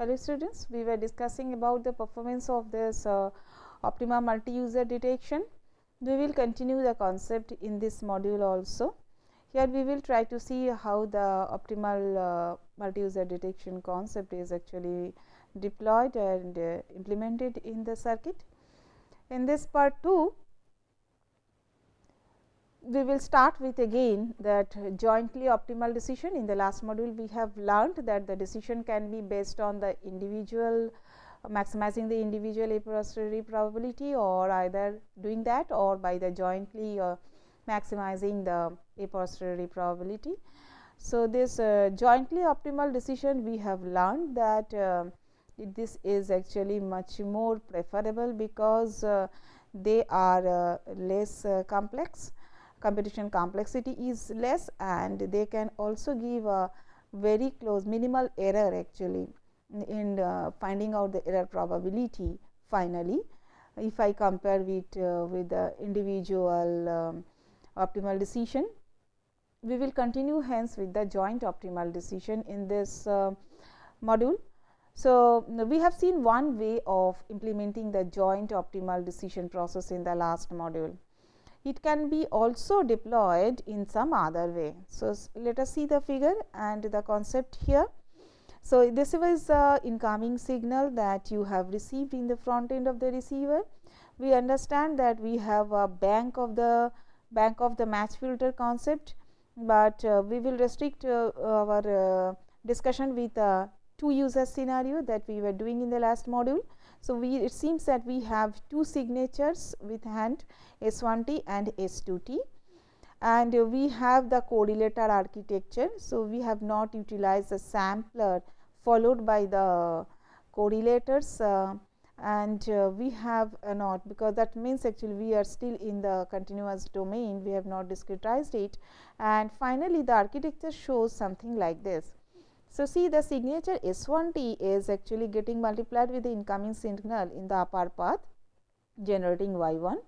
Hello students, we were discussing about the performance of this optima multi-user detection. We will continue the concept in this module also. Here we will try to see how the optimal multi-user detection concept is actually deployed and implemented in the circuit. In this part 2, we will start with again that jointly optimal decision. In the last module, we have learned that the decision can be based on the individual maximizing the individual a posteriori probability, or either doing that or by the jointly maximizing the a posteriori probability. So, this jointly optimal decision we have learned that this is actually much more preferable because they are less complex. Computation complexity is less and they can also give a very close minimal error actually in finding out the error probability finally, if I compare with the individual optimal decision. We will continue hence with the joint optimal decision in this module. So, we have seen one way of implementing the joint optimal decision process in the last module. It can be also deployed in some other way. So, let us see the figure and the concept here. So, this was the incoming signal that you have received in the front end of the receiver. We understand that we have a bank of the match filter concept, but we will restrict our discussion with two user scenario that we were doing in the last module. So, it seems that we have two signatures with hand S1T and S2T, and we have the correlator architecture. So, we have not utilized the sampler followed by the correlators and we have not, because that means actually we are still in the continuous domain, we have not discretized it, and finally, the architecture shows something like this. So, see the signature S1T is actually getting multiplied with the incoming signal in the upper path generating Y1.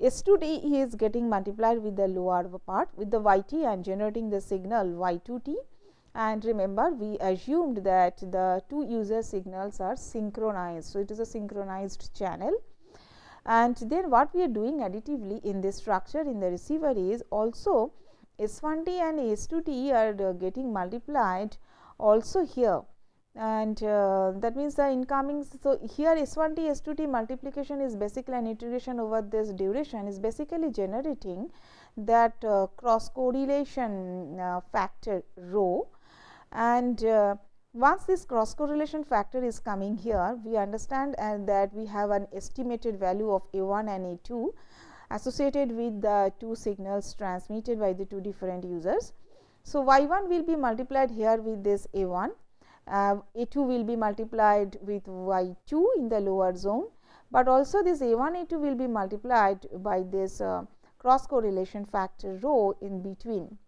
S2T is getting multiplied with the lower part with the YT and generating the signal Y2T. And remember, we assumed that the two user signals are synchronized. So, it is a synchronized channel. And then what we are doing additively in this structure in the receiver is also S1T and S2T are getting multiplied also here, and that means the incoming. So, here S1T S2T multiplication is basically an integration over this duration is basically generating that cross correlation factor rho, and once this cross correlation factor is coming here, we understand that we have an estimated value of A1 and A2 associated with the two signals transmitted by the two different users. So, Y1 will be multiplied here with this A1, A2 will be multiplied with Y2 in the lower zone, but also this A1 A2 will be multiplied by this cross correlation factor rho in between.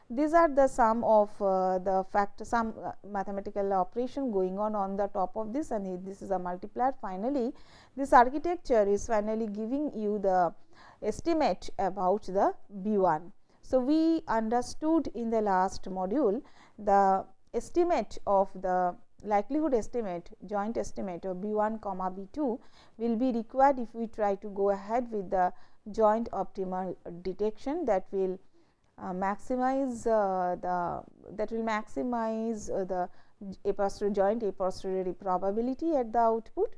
These are the sum of the factor, some mathematical operation going on the top of this, and this is a multiplier. Finally, this architecture is finally giving you the estimate about the B1. So, we understood in the last module the estimate of the likelihood estimate, joint estimate of B1 comma B2 will be required if we try to go ahead with the joint optimal detection that will maximize the a posteriori joint a posteriori probability at the output.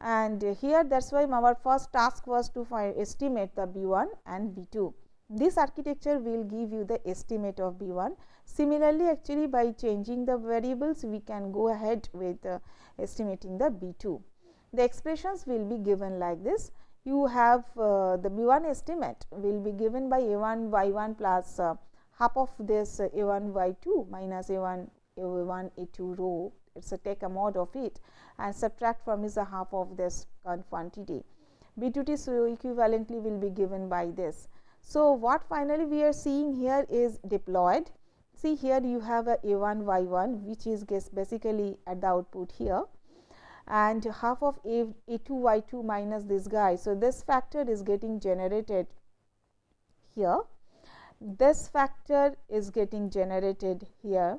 And here that is why our first task was to estimate the B1 and B2. This architecture will give you the estimate of B1. Similarly, actually by changing the variables, we can go ahead with estimating the B2. The expressions will be given like this. You have the B1 estimate will be given by A1 Y1 plus half of this A1 Y2 minus A1 A2 rho. It is a take a mod of it and subtract from is a half of this quantity. B2T so equivalently will be given by this. So, what finally we are seeing here is deployed. See here you have a A1 Y1 which is basically at the output here, and half of A2 Y2 minus this guy. So, this factor is getting generated here, this factor is getting generated here.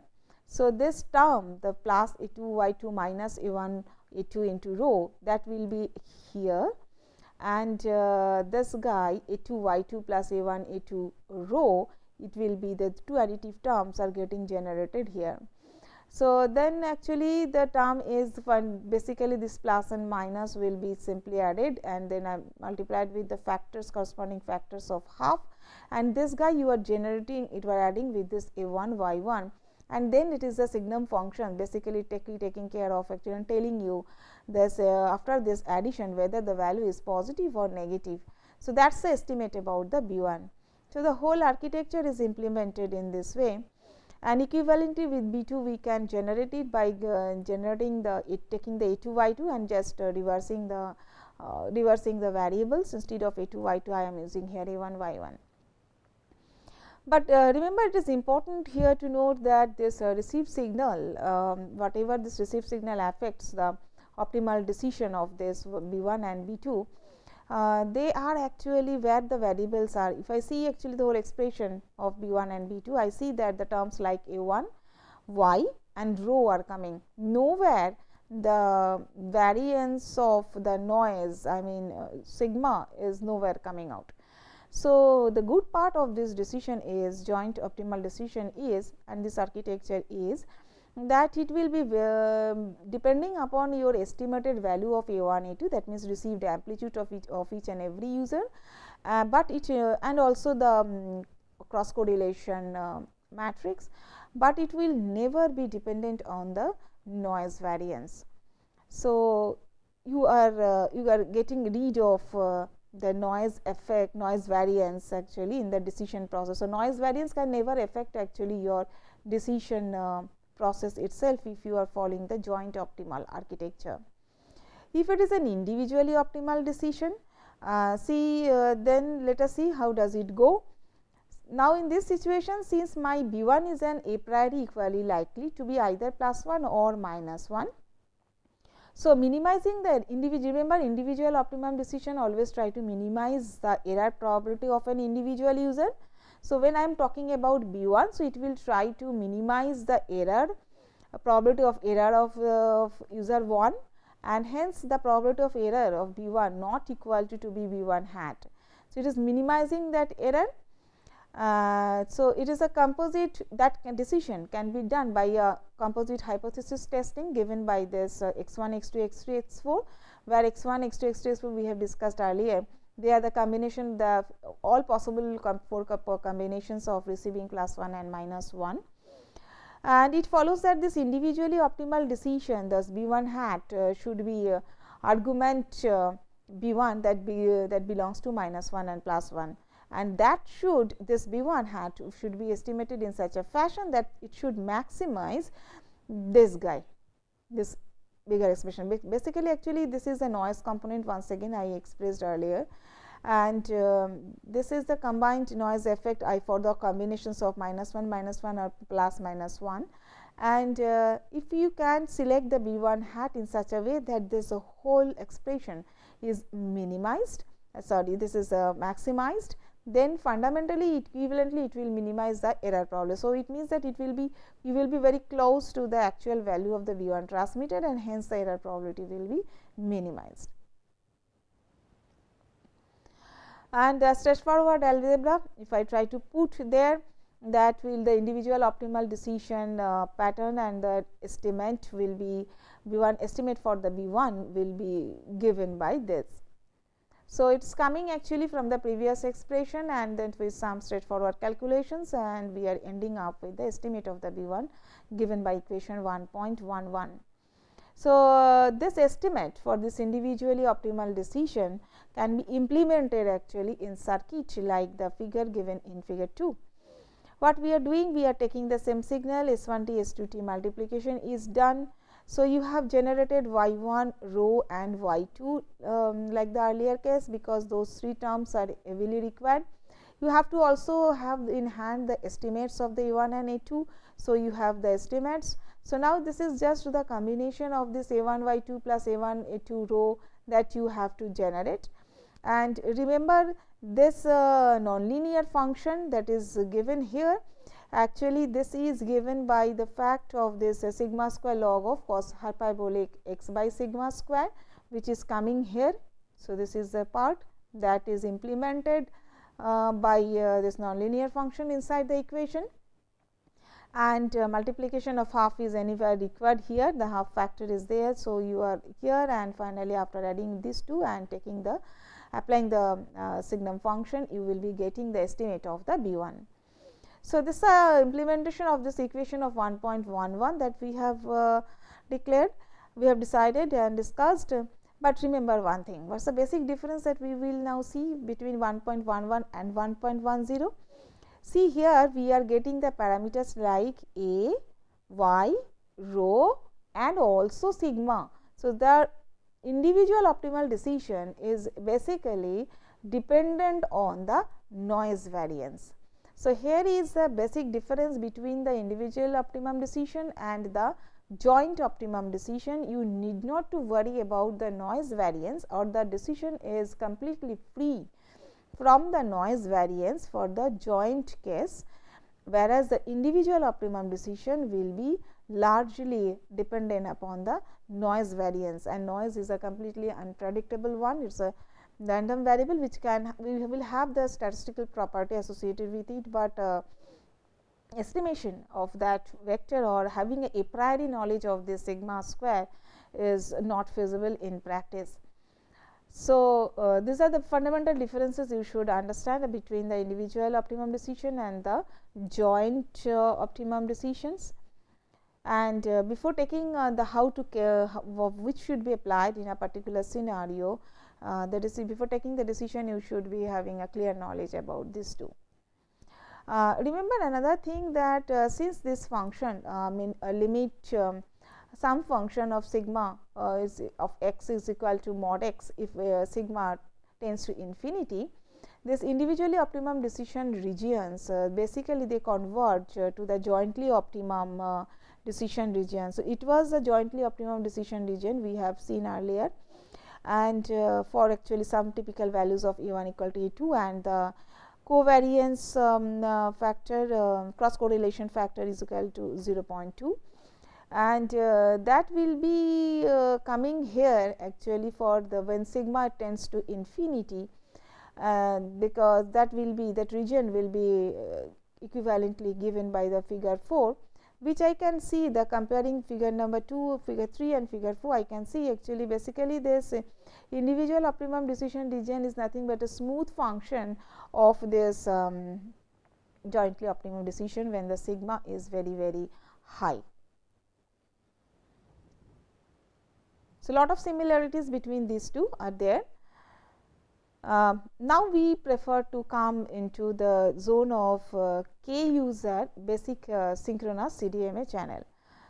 So, this term, the plus a 2 y 2 minus a 1 a 2 into rho, that will be here, and this guy a 2 y 2 plus a 1 a 2 rho, it will be the two additive terms are getting generated here. So, then actually the term is basically this plus and minus will be simply added, and then I multiplied with the factors, corresponding factors of half, and this guy you are generating, it were adding with this a 1 y 1, and then it is a signum function basically taking care of actually and telling you this after this addition whether the value is positive or negative. So, that is the estimate about the B 1. So, the whole architecture is implemented in this way, and equivalently with B 2 we can generate it by generating taking the a 2 y 2 and just reversing the variables. Instead of a 2 y 2 I am using here a 1 y 1. But remember, it is important here to note that this received signal, whatever this received signal affects the optimal decision of this B 1 and B 2, they are actually where the variables are. If I see actually the whole expression of B 1 and B 2, I see that the terms like a 1, y and rho are coming. Nowhere the variance of the noise, I mean sigma, is nowhere coming out. So, the good part of this decision is joint optimal decision is, and this architecture is, that it will be depending upon your estimated value of a 1 a 2, that means received amplitude of each and every user, but it and also the cross correlation matrix, but it will never be dependent on the noise variance. So, you are getting rid of the noise effect, noise variance actually in the decision process. So, noise variance can never affect actually your decision process itself if you are following the joint optimal architecture. If it is an individually optimal decision, then let us see how does it go. Now, in this situation, since my B 1 is an a priori equally likely to be either plus 1 or minus 1. So, minimizing the individual, remember individual optimum decision always try to minimize the error probability of an individual user. So, when I am talking about B 1, so it will try to minimize the error probability of error of user 1, and hence the probability of error of B 1 not equal to B 1 hat. So, it is minimizing that error. So, it is a composite, that decision can be done by a composite hypothesis testing given by this x 1, x 2, x 3, x 4, where x 1, x 2, x 3, x 4 we have discussed earlier. They are the combination, the all possible 4 combinations of receiving plus 1 and minus 1, and it follows that this individually optimal decision, thus B 1 hat should be argument B 1 that belongs to minus 1 and plus 1. And that should, this B 1 hat should be estimated in such a fashion that it should maximize this guy, this bigger expression. Basically, actually this is a noise component, once again I expressed earlier, and this is the combined noise effect for the combinations of minus 1 or plus minus 1. And if you can select the B 1 hat in such a way that this whole expression is minimized, this is maximized, then fundamentally equivalently it will minimize the error probability. So, it means that you will be very close to the actual value of the B 1 transmitted, and hence the error probability will be minimized. And the straightforward algebra, if I try to put there, that will the individual optimal decision pattern, and the estimate will be B 1 estimate for the B 1 will be given by this. So, it is coming actually from the previous expression, and then with some straightforward calculations, and we are ending up with the estimate of the B 1 given by equation 1.11. So, this estimate for this individually optimal decision can be implemented actually in circuit like the figure given in figure 2. What we are doing, we are taking the same signal S 1 t S 2 t multiplication is done. So, you have generated y 1 rho and y 2 like the earlier case, because those 3 terms are heavily required. You have to also have in hand the estimates of the A 1 and A 2. So, you have the estimates. So, now this is just the combination of this A 1 y 2 plus A 1 A 2 rho that you have to generate. And remember this nonlinear function that is given here, Actually, this is given by the fact of this sigma square log of cos hyperbolic x by sigma square, which is coming here. So, this is the part that is implemented by this nonlinear function inside the equation, and multiplication of half is anywhere required here, the half factor is there. So, you are here, and finally, after adding these two and taking the applying the signum function, you will be getting the estimate of the B 1. So, this implementation of this equation of 1.11 that we have declared, we have decided and discussed. But remember one thing, what is the basic difference that we will now see between 1.11 and 1.10? See, here we are getting the parameters like a, y, rho and also sigma. So, the individual optimal decision is basically dependent on the noise variance. So, here is the basic difference between the individual optimum decision and the joint optimum decision. You need not to worry about the noise variance, or the decision is completely free from the noise variance for the joint case, whereas the individual optimum decision will be largely dependent upon the noise variance, and noise is a completely unpredictable one. It is a random variable which will have the statistical property associated with it, but estimation of that vector or having a priori knowledge of this sigma square is not feasible in practice. So, these are the fundamental differences you should understand between the individual optimum decision and the joint optimum decisions. And before taking the how to which should be applied in a particular scenario, before taking the decision, you should be having a clear knowledge about these two. Remember another thing, that since this function limit some function of sigma is of x is equal to mod x if sigma tends to infinity, this individually optimum decision regions basically they converge to the jointly optimum decision region. So, it was the jointly optimum decision region we have seen earlier, and for actually some typical values of E 1 equal to E 2, and the covariance factor cross correlation factor is equal to 0.2, and that will be coming here actually for the when sigma tends to infinity, because that region will be equivalently given by the figure 4, which I can see the comparing figure number 2, figure 3 and figure 4, I can see actually basically this individual optimum decision region is nothing but a smooth function of this jointly optimum decision when the sigma is very, very high. So, lot of similarities between these two are there. Now, we prefer to come into the zone of k user basic synchronous CDMA channel.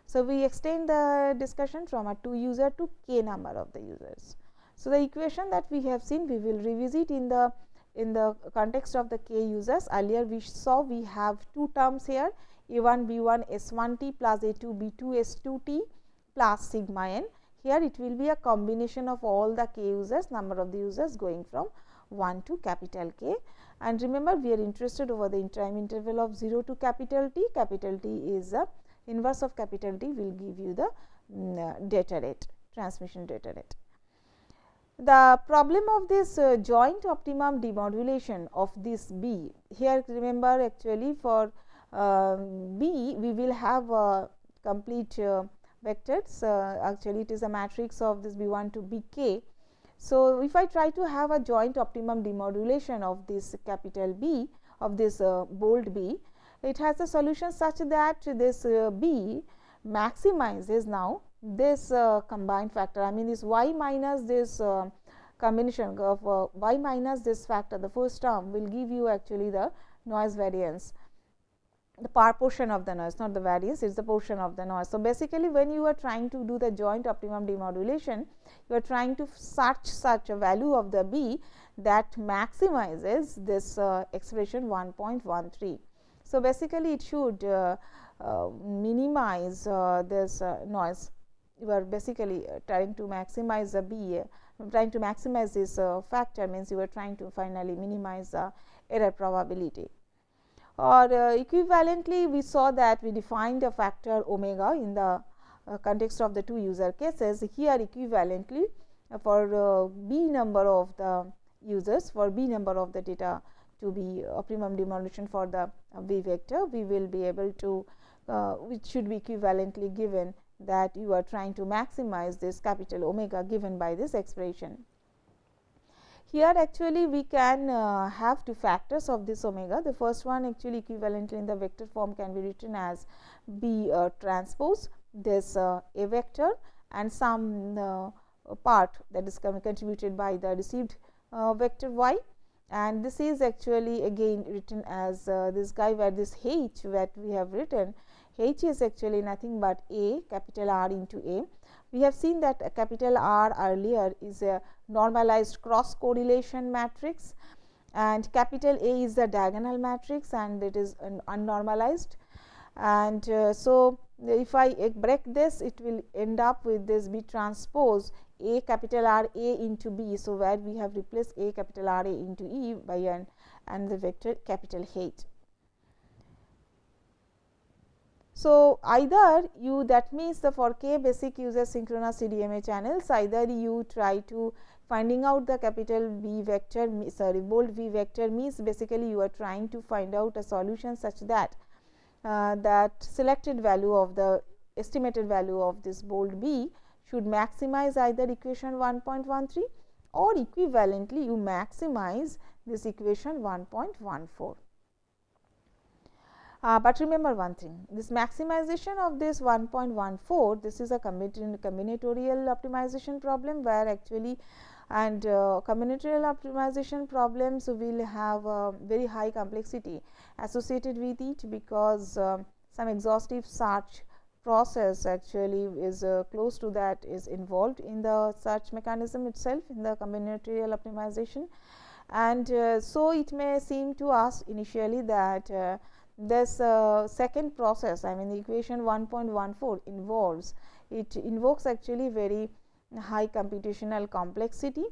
So, we extend the discussion from a 2 user to k number of the users. So, the equation that we have seen, we will revisit in the context of the k users. Earlier we saw we have two terms here, A1 B1 S1 T plus A2 B2 S2 T plus sigma n. Here it will be a combination of all the k users, number of the users going from 1 to capital K. And remember, we are interested over the time interval of 0 to capital T. Capital T is a inverse of capital T will give you the data rate, transmission data rate. The problem of this joint optimum demodulation of this B, here remember actually for B we will have complete vectors, actually it is a matrix of this B 1 to B k. So, if I try to have a joint optimum demodulation of this capital B, of this bold B, it has a solution such that this B maximizes now this combined factor, I mean this y minus this combination of y minus this factor, the first term will give you actually the noise variance, the portion of the noise, not the variance, it is the portion of the noise. So, basically when you are trying to do the joint optimum demodulation, you are trying to search such a value of the B that maximizes this expression 1.13. So, basically it should minimize this noise. You are basically trying to maximize the B, trying to maximize this factor means you are trying to finally minimize the error probability. or equivalently we saw that we defined a factor omega in the context of the two user cases. Here equivalently for b number of the users, for b number of the data to be optimum demolition for the v vector, we will be able to which should be equivalently given that you are trying to maximize this capital omega given by this expression. Here actually we can have two factors of this omega. The first one actually equivalently in the vector form can be written as b transpose this a vector and some part that is contributed by the received vector y, and this is actually again written as this guy, where this h that we have written, h is actually nothing but a capital R into a. We have seen that a capital R earlier is a normalized cross correlation matrix, and capital A is the diagonal matrix and it is unnormalized. And so, if I break this, it will end up with this B transpose A capital R A into B. So, where we have replaced A capital R A into E by n and the vector capital H. So, either you, that means the for k basic user synchronous CDMA channels, either you try to finding out the capital V vector, bold V vector means basically you are trying to find out a solution such that that selected value of the estimated value of this bold B should maximize either equation 1.13 or equivalently you maximize this equation 1.14. But remember one thing, this maximization of this 1.14, this is a combinatorial optimization problem, where actually and combinatorial optimization problems will have very high complexity associated with it, because some exhaustive search process actually is close to that is involved in the search mechanism itself in the combinatorial optimization. And so it may seem to us initially that this second process, I mean the equation 1.14 involves, it invokes actually very high computational complexity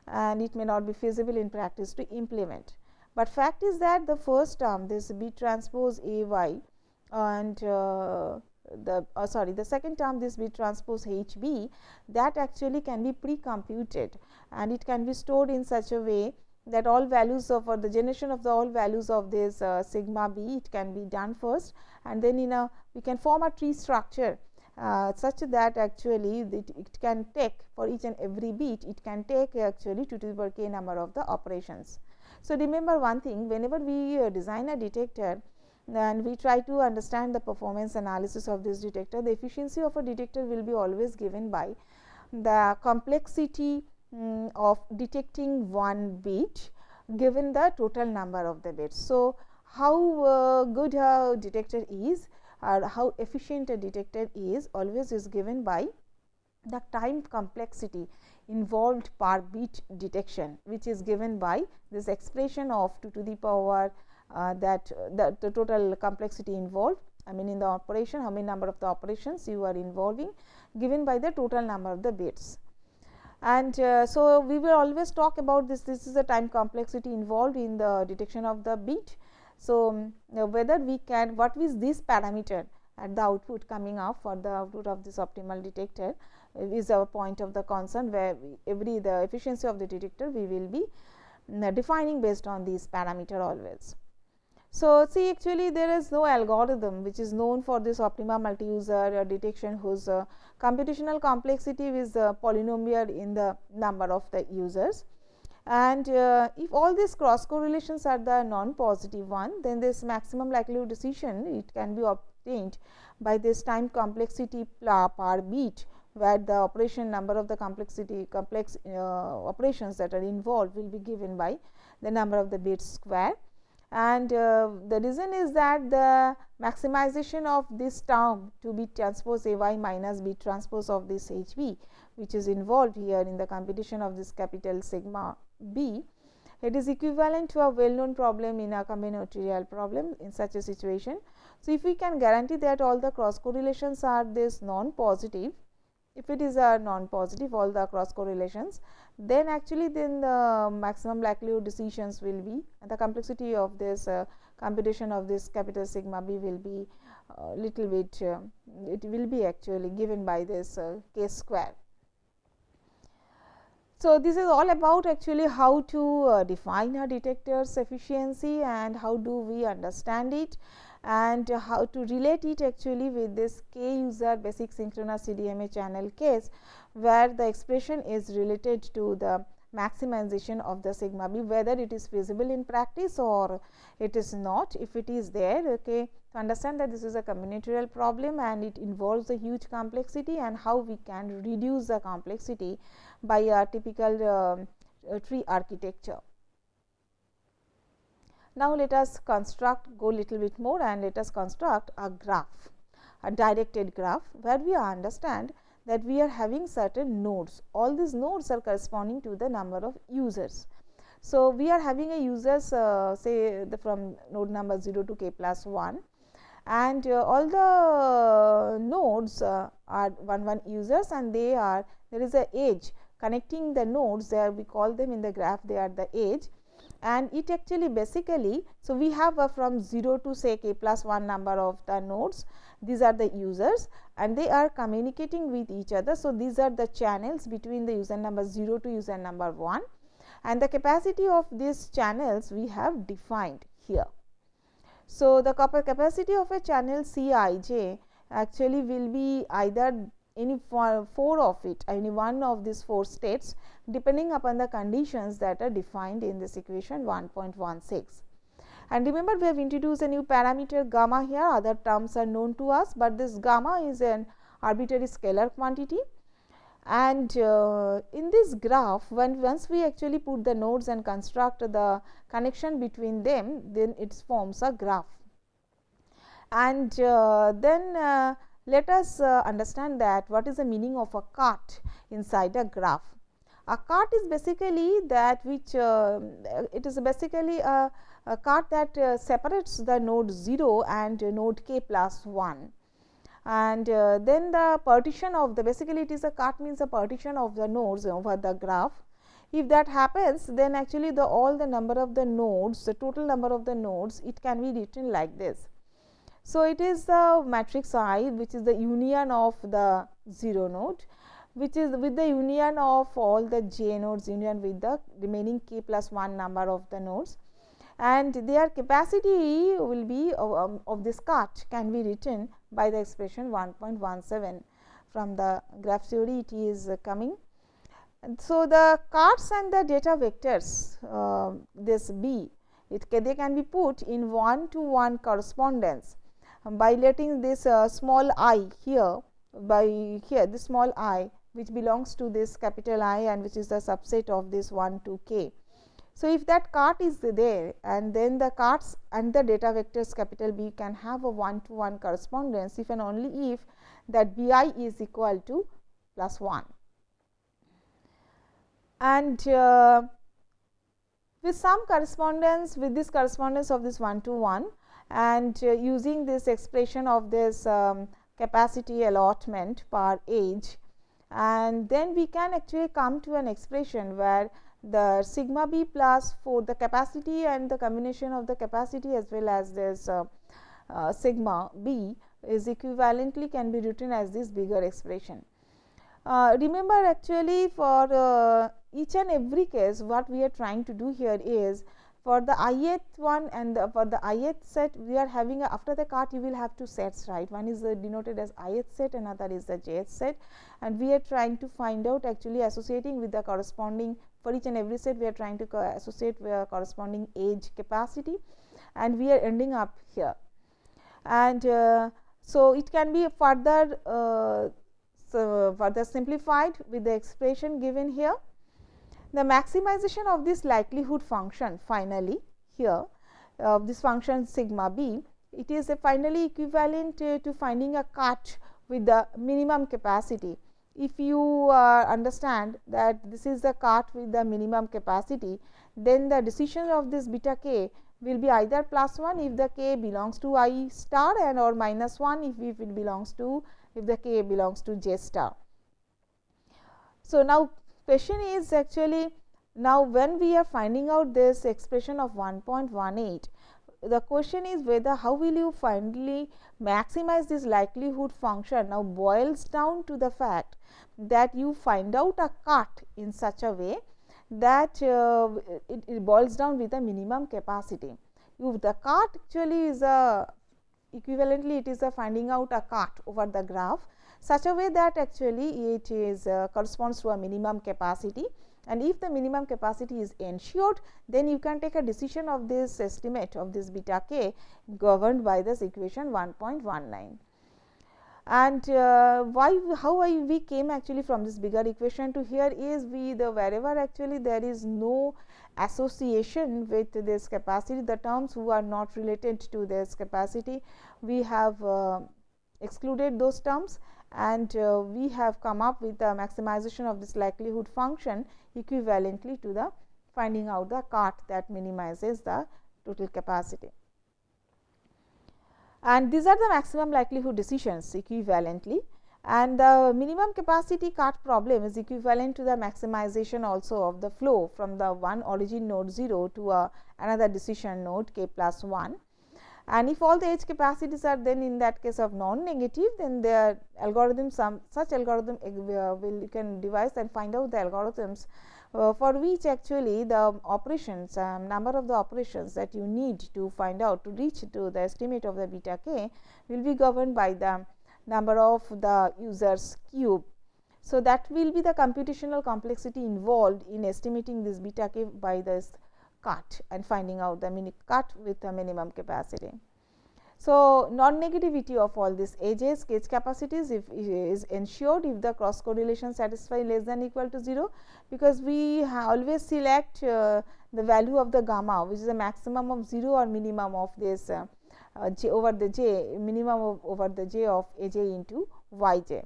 and it may not be feasible in practice to implement. But fact is that the first term, this B transpose A y, and the second term, this B transpose H b, that actually can be pre-computed and it can be stored in such a way that all values of, or the generation of the all values of this sigma b, it can be done first, and then in a we can form a tree structure such that actually it can take for each and every bit, it can take actually 2 to the power k number of the operations. So, remember one thing, whenever we design a detector and we try to understand the performance analysis of this detector, the efficiency of a detector will be always given by the complexity of detecting one bit given the total number of the bits. So, how good a detector is or how efficient a detector is always is given by the time complexity involved per bit detection, which is given by this expression of 2 to the power that the total complexity involved, I mean in the operation, how many number of the operations you are involving, given by the total number of the bits. And so, we will always talk about this is the time complexity involved in the detection of the bit. So, whether we can, what is this parameter at the output coming up for the output of this optimal detector is our point of the concern, where the efficiency of the detector we will be defining based on these parameter always. So, see actually there is no algorithm which is known for this optimal multi-user detection whose computational complexity is polynomial in the number of the users. And if all these cross correlations are the non-positive one, then this maximum likelihood decision it can be obtained by this time complexity per bit, where the operation number of the complex operations that are involved will be given by the number of the bits square. And the reason is that the maximization of this term to be transpose A y minus B transpose of this H b, which is involved here in the computation of this capital sigma b, it is equivalent to a well known problem in a combinatorial problem in such a situation. So, if we can guarantee that all the cross correlations are this non positive, if it is a non positive all the cross correlations, then actually then the maximum likelihood decisions will be, the complexity of this computation of this capital sigma b will be little bit it will be actually given by this k square. So, this is all about actually how to define a detector's efficiency and how do we understand it, and how to relate it actually with this k user basic synchronous CDMA channel case, where the expression is related to the maximization of the sigma b, whether it is feasible in practice or it is not. If it is there, okay, to understand that this is a combinatorial problem and it involves a huge complexity, and how we can reduce the complexity by a typical tree architecture. Now, let us go little bit more and let us construct a graph, a directed graph, where we understand that we are having certain nodes. All these nodes are corresponding to the number of users. So, we are having a users say from node number 0 to k plus 1, and all the nodes are 1 users, and there is a edge connecting the nodes there, we call them in the graph, they are the edge, and it actually basically. So, we have from 0 to say k plus 1 number of the nodes, these are the users and they are communicating with each other. So, these are the channels between the user number 0 to user number 1, and the capacity of these channels we have defined here. So, the capacity of a channel C I j actually will be either any four of it, any one of these 4 states, depending upon the conditions that are defined in this equation 1.16. And remember, we have introduced a new parameter gamma here, other terms are known to us, but this gamma is an arbitrary scalar quantity. And in this graph, once we actually put the nodes and construct the connection between them, then it forms a graph. And then let us understand that what is the meaning of a cart inside a graph. A cart is basically that which it is basically a cart that separates the node 0 and node k plus 1, and then the partition of the, basically it is a cart means a partition of the nodes over the graph. If that happens, then actually all the number of the nodes, the total number of the nodes, it can be written like this. So, it is the matrix I, which is the union of the 0 node, which is with the union of all the j nodes, union with the remaining k plus 1 number of the nodes, and their capacity will be of this cart can be written by the expression 1.17. From the graph theory it is coming. And so, the carts and the data vectors this b, they can be put in 1-to-1 correspondence by letting this small I here, by here this small I which belongs to this capital I and which is the subset of this 1 to k. So, if that cart is there, and then the carts and the data vectors capital B can have a 1-to-1 correspondence if and only if that B I is equal to plus 1. And with some correspondence, with this correspondence of this 1-to-1, and using this expression of this capacity allotment per age, and then we can actually come to an expression where the sigma b plus 4, the capacity and the combination of the capacity as well as this sigma b is equivalently can be written as this bigger expression. Remember, actually for each and every case what we are trying to do here is, for the ith one and for the ith set, we are having after the cart you will have 2 sets, right. One is denoted as ith set, another is the jth set, and we are trying to find out actually associating with the corresponding, for each and every set we are trying to associate with a corresponding age capacity, and we are ending up here. And so, it can be further further simplified with the expression given here. The maximization of this likelihood function finally here this function sigma b, it is finally equivalent to finding a cart with the minimum capacity. If you understand that this is the cart with the minimum capacity, then the decision of this beta k will be either plus 1 if the k belongs to I star, and or minus 1 if it belongs to, if the k belongs to j star. So, now question is actually, now when we are finding out this expression of 1.18, the question is whether how will you finally maximize this likelihood function now boils down to the fact that you find out a cut in such a way that it boils down with a minimum capacity. If the cut actually is a equivalently it is a finding out a cut over the graph such a way that actually it is corresponds to a minimum capacity, and if the minimum capacity is ensured, then you can take a decision of this estimate of this beta k governed by this equation 1.19. And how we came actually from this bigger equation to here is wherever actually there is no association with this capacity, the terms who are not related to this capacity, we have excluded those terms, and we have come up with the maximization of this likelihood function equivalently to the finding out the cut that minimizes the total capacity. And these are the maximum likelihood decisions equivalently, and the minimum capacity cut problem is equivalent to the maximization also of the flow from the one origin node 0 to another decision node k plus 1. And if all the edge capacities are then in that case of non-negative, then their algorithm, such algorithm you can devise and find out the algorithms for which actually the operations number of the operations that you need to find out to reach to the estimate of the beta k will be governed by the number of the users cube. So, that will be the computational complexity involved in estimating this beta k by this cut and finding out the cut with the minimum capacity. So, non-negativity of all these edges edge capacities is ensured if the cross correlation satisfy less than equal to 0, because we always select the value of the gamma, which is a maximum of 0 or minimum of this j over the j, minimum over the j of a j into y j.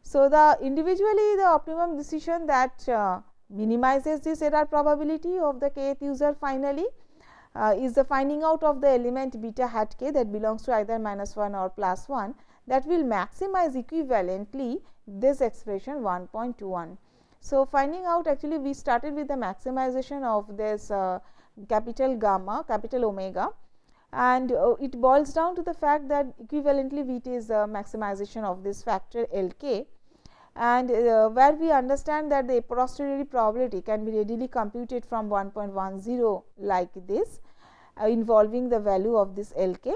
So, the individually the optimum decision that minimizes this error probability of the kth user finally is the finding out of the element beta hat k that belongs to either -1 or +1 that will maximize equivalently this expression 1.21. So, finding out actually we started with the maximization of this capital gamma, capital omega, and it boils down to the fact that equivalently it is maximization of this factor L k, and where we understand that the a posteriori probability can be readily computed from 1.10 like this involving the value of this L k,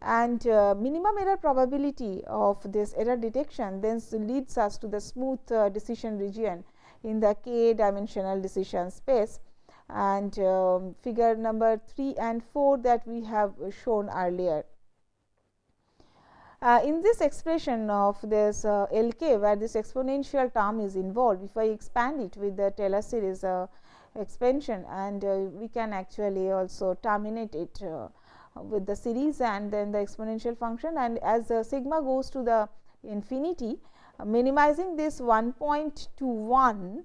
and minimum error probability of this error detection then leads us to the smooth decision region in the k dimensional decision space, and figure number 3 and 4 that we have shown earlier. In this expression of this L k, where this exponential term is involved, if I expand it with the Taylor series expansion, and we can actually also terminate it with the series and then the exponential function, and as sigma goes to the infinity, minimizing this 1.21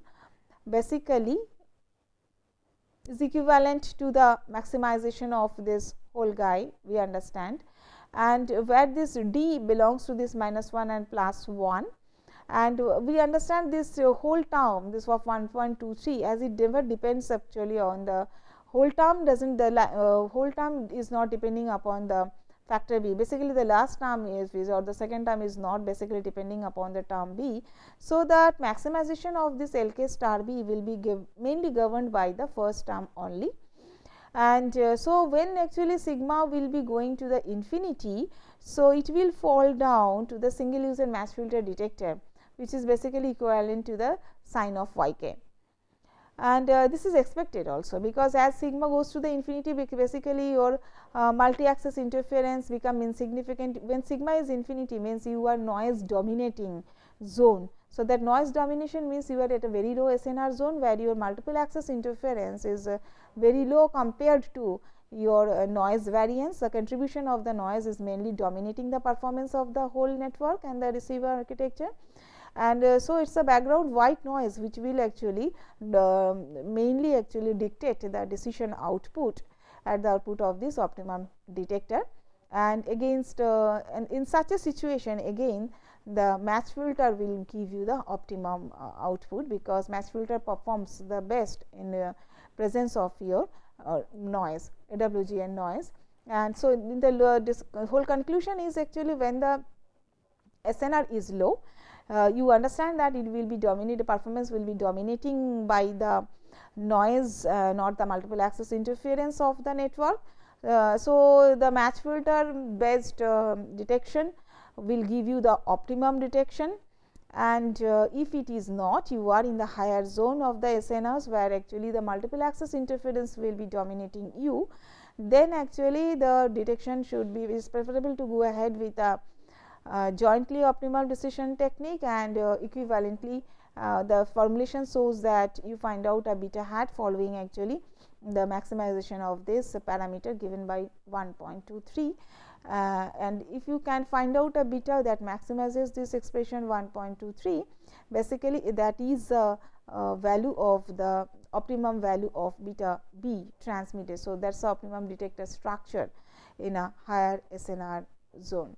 basically is equivalent to the maximization of this whole guy, we understand, and where this d belongs to this -1 and +1, and we understand this whole term, this of 1.23, as it never depends actually on the whole term, doesn't the whole term is not depending upon the factor b. Basically, the last term is or the second term is not basically depending upon the term b. So, that maximization of this L k star b will be mainly governed by the first term only. And so, when actually sigma will be going to the infinity, so it will fall down to the single user match filter detector, which is basically equivalent to the sign of y k. And this is expected also, because as sigma goes to the infinity, basically your multi axis interference become insignificant. When sigma is infinity means you are noise dominating zone. So, that noise domination means you are at a very low SNR zone, where your multiple axis interference is very low compared to your noise variance. The contribution of the noise is mainly dominating the performance of the whole network and the receiver architecture. And so, it is a background white noise which will actually mainly actually dictate the decision output at the output of this optimum detector. And against and in such a situation, again the match filter will give you the optimum output, because match filter performs the best in presence of your noise, AWG and noise. And so, in the this whole conclusion is actually when the SNR is low, you understand that it will be dominated, performance will be dominating by the noise, not the multiple access interference of the network. So, the match filter based detection will give you the optimum detection, and if it is not, you are in the higher zone of the SNRs where actually the multiple access interference will be dominating you, then actually the detection should be, is preferable to go ahead with a jointly optimal decision technique, and equivalently the formulation shows that you find out a beta hat following actually the maximization of this parameter given by 1.23. And if you can find out a beta that maximizes this expression 1.23, basically that is the value of the optimum value of beta B transmitted. So, that is the optimum detector structure in a higher SNR zone.